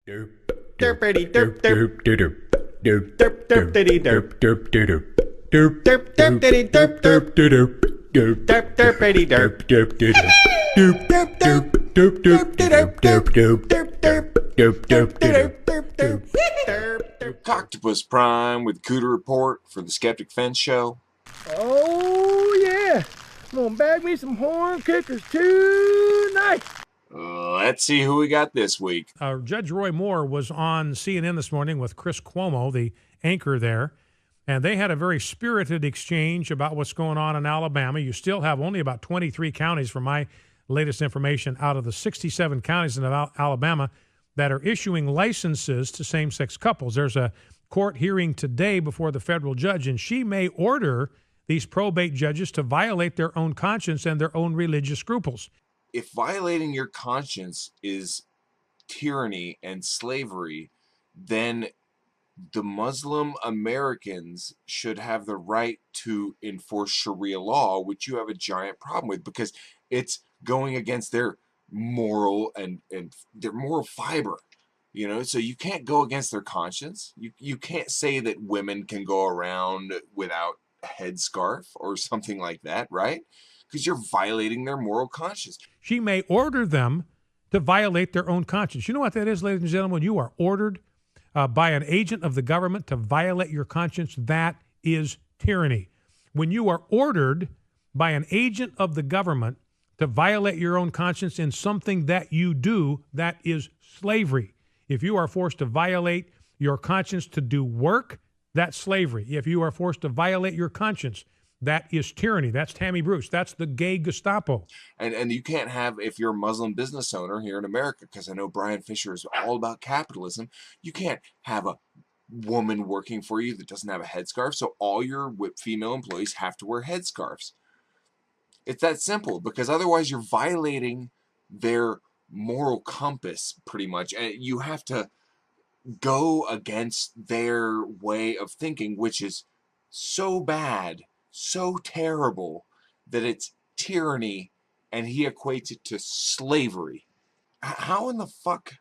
Derpity derp derp derp derp derp derpity derp derp derp derp derp derpity derp derp derp derp derp derpity derp derp derp derp derp derp derp derp derp derp derp derp derp derp. Octopus Prime with Cooter Report for the Skeptic Fence Show. Oh, yeah. I'm going to bag me some horn kickers tonight. Let's see who we got this week. Judge Roy Moore was on CNN this morning with Chris Cuomo, the anchor there, and they had a very spirited exchange about what's going on in Alabama. You still have only about 23 counties, from my latest information, out of the 67 counties in Alabama that are issuing licenses to same-sex couples. There's a court hearing today before the federal judge, and she may order these probate judges to violate their own conscience and their own religious scruples. If violating your conscience is tyranny and slavery, then the Muslim Americans should have the right to enforce Sharia law, which you have a giant problem with because it's going against their moral and their moral fiber. You know, so you can't go against their conscience. You can't say that women can go around without a headscarf or something like that, right? Because you're violating their moral conscience. She may order them to violate their own conscience. You know what that is, ladies and gentlemen? You are ordered by an agent of the government to violate your conscience. That is tyranny. When you are ordered by an agent of the government to violate your own conscience in something that you do, that is slavery. If you are forced to violate your conscience to do work, that's slavery. If you are forced to violate your conscience, that is tyranny. That's Tammy Bruce. That's the gay Gestapo. And you can't have, if you're a Muslim business owner here in America, because I know Brian Fisher is all about capitalism, you can't have a woman working for you that doesn't have a headscarf, so all your female employees have to wear headscarves. It's that simple, because otherwise you're violating their moral compass, pretty much. And you have to go against their way of thinking, which is so bad, so terrible, that it's tyranny, and he equates it to slavery. How in the fuck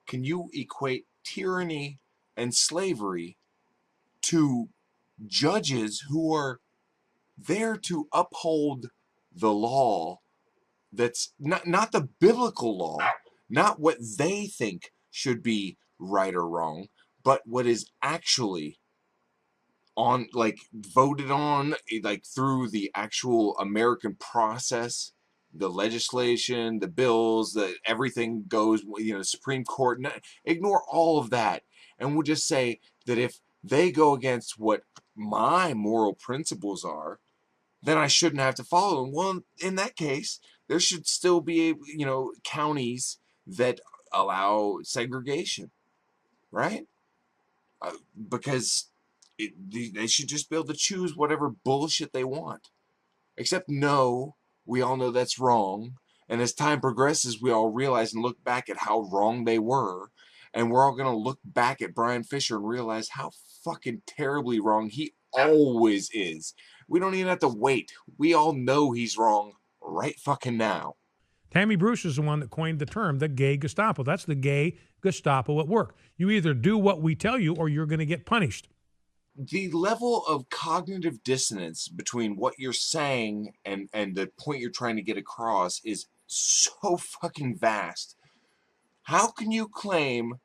can you equate tyranny and slavery to judges who are there to uphold the law that's not the biblical law, not what they think should be right or wrong, but what is actually on, like, voted on, like, through the actual American process, the legislation, the bills, everything goes, you know, Supreme Court. Ignore all of that, and we'll just say that if they go against what my moral principles are, then I shouldn't have to follow them. Well, in that case, there should still be, you know, counties that allow segregation, right? Because they should just be able to choose whatever bullshit they want. Except, no, we all know that's wrong. And as time progresses, we all realize and look back at how wrong they were. And we're all going to look back at Brian Fisher and realize how fucking terribly wrong he always is. We don't even have to wait. We all know he's wrong right fucking now. Tammy Bruce is the one that coined the term, the gay Gestapo. That's the gay Gestapo at work. You either do what we tell you or you're going to get punished. The level of cognitive dissonance between what you're saying and the point you're trying to get across is so fucking vast. How can you claim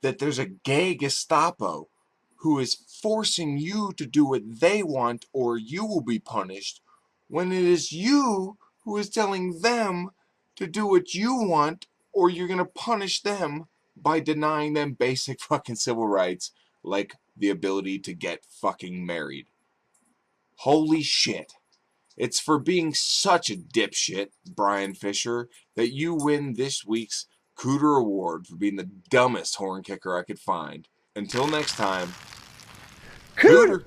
that there's a gay Gestapo who is forcing you to do what they want or you will be punished, when it is you who is telling them to do what you want or you're going to punish them by denying them basic fucking civil rights like the ability to get fucking married? Holy shit. It's for being such a dipshit, Brian Fisher, that you win this week's Cooter Award for being the dumbest horn kicker I could find. Until next time, Cooter!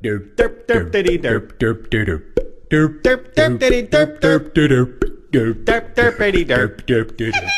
Derp derp diddy derp derp derp derp derp derp diddy derp derp derp derp derp derpity derp derp derp.